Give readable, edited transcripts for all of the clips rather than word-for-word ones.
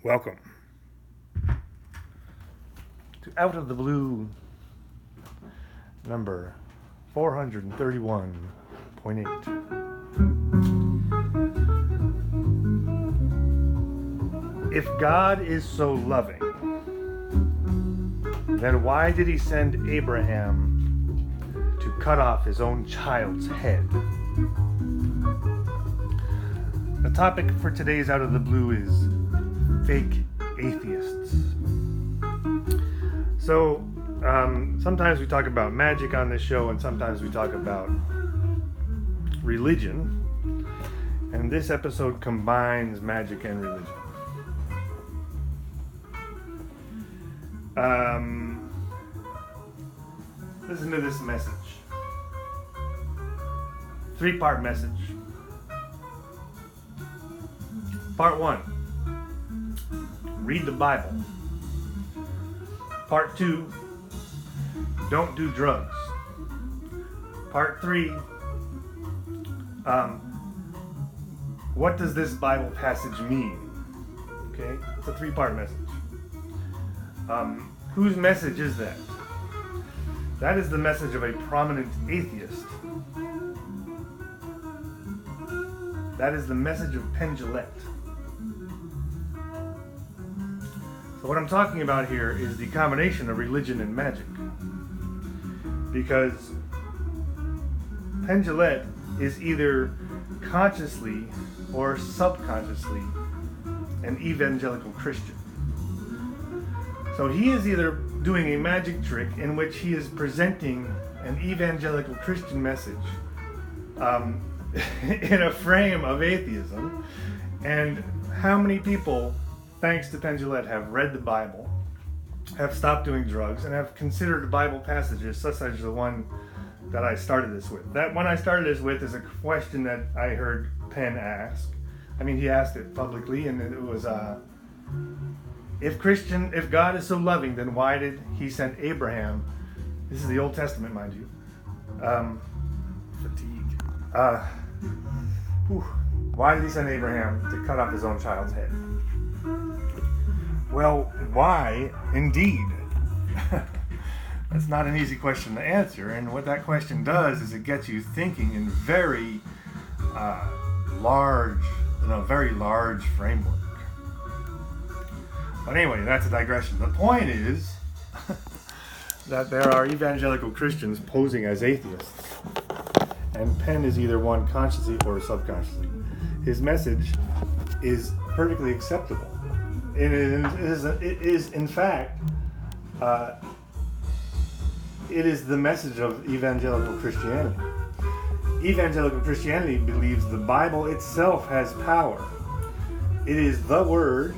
Welcome to Out of the Blue number 431.8. If God is so loving, then why did he send Abraham to cut off his own child's head? The topic for today's Out of the Blue is fake atheists. So, sometimes we talk about magic on this show, and sometimes we talk about religion. And this episode combines magic and religion. Listen to this message. 3-part message. Part 1. Read the Bible. Part 2. Don't do drugs. Part 3. What does this Bible passage mean? Okay, it's a 3-part message. Whose message is that? That is the message of a prominent atheist. That is the message of Penn. So what I'm talking about here is the combination of religion and magic. Because Penn is either consciously or subconsciously an evangelical Christian. So he is either doing a magic trick in which he is presenting an evangelical Christian message in a frame of atheism. And how many people, thanks to Penn, have read the Bible, have stopped doing drugs, and have considered Bible passages such as the one that I started this with? That one I started this with is a question that I heard Penn ask. I mean, he asked it publicly, and it was, if God is so loving, then why did he send Abraham? This is the Old Testament, mind you. Fatigue. Why did he send Abraham to cut off his own child's head? Well, why, indeed? That's not an easy question to answer, and what that question does is it gets you thinking in very large framework. But anyway, that's a digression. The point is that there are evangelical Christians posing as atheists, and Penn is either one consciously or subconsciously. His message is perfectly acceptable. It is in fact, it is the message of evangelical Christianity. Evangelical Christianity believes the Bible itself has power. It is the Word,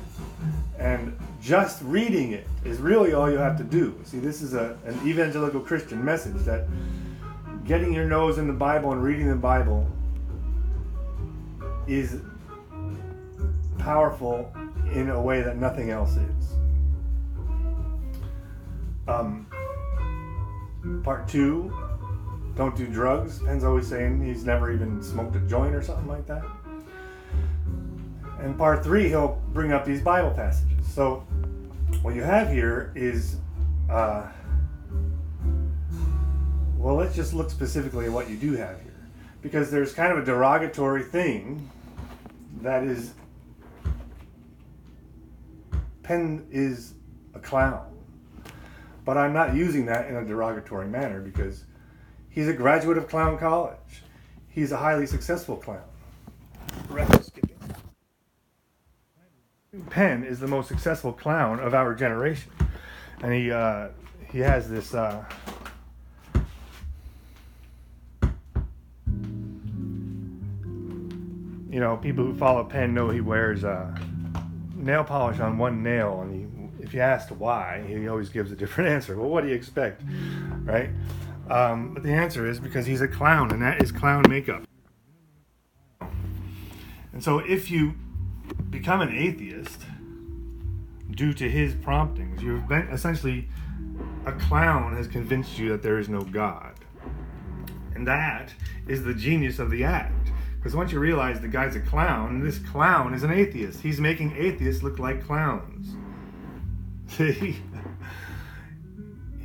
and just reading it is really all you have to do. See, this is an evangelical Christian message that getting your nose in the Bible and reading the Bible is powerful in a way that nothing else is. Part 2, don't do drugs. Penn's always saying he's never even smoked a joint or something like that. And part 3, he'll bring up these Bible passages. So what you have here is, well, let's just look specifically at what you do have here. Because there's kind of a derogatory thing that is, Penn is a clown. But I'm not using that in a derogatory manner because he's a graduate of clown college. He's a highly successful clown. Record skipping. Penn is the most successful clown of our generation. And he has this people who follow Penn know he wears nail polish on one nail, and if you ask why, he always gives a different answer. Well, what do you expect, right? But the answer is because he's a clown, and that is clown makeup. And so if you become an atheist due to his promptings, you've been essentially, a clown has convinced you that there is no God. And that is the genius of the act. Because once you realize the guy's a clown, this clown is an atheist. He's making atheists look like clowns. See?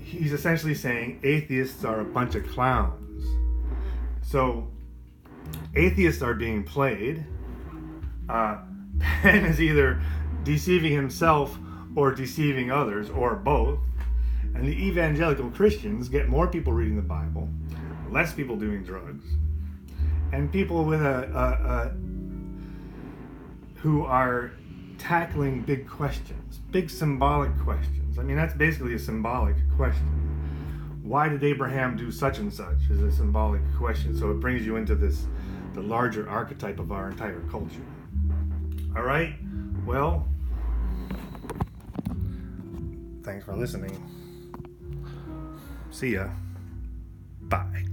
He's essentially saying atheists are a bunch of clowns. So, atheists are being played. Ben is either deceiving himself or deceiving others, or both. And the evangelical Christians get more people reading the Bible, less people doing drugs, and people with who are tackling big questions, big symbolic questions. I mean, that's basically a symbolic question. Why did Abraham do such and such is a symbolic question. So it brings you into the larger archetype of our entire culture. All right? Well, thanks for listening. See ya. Bye.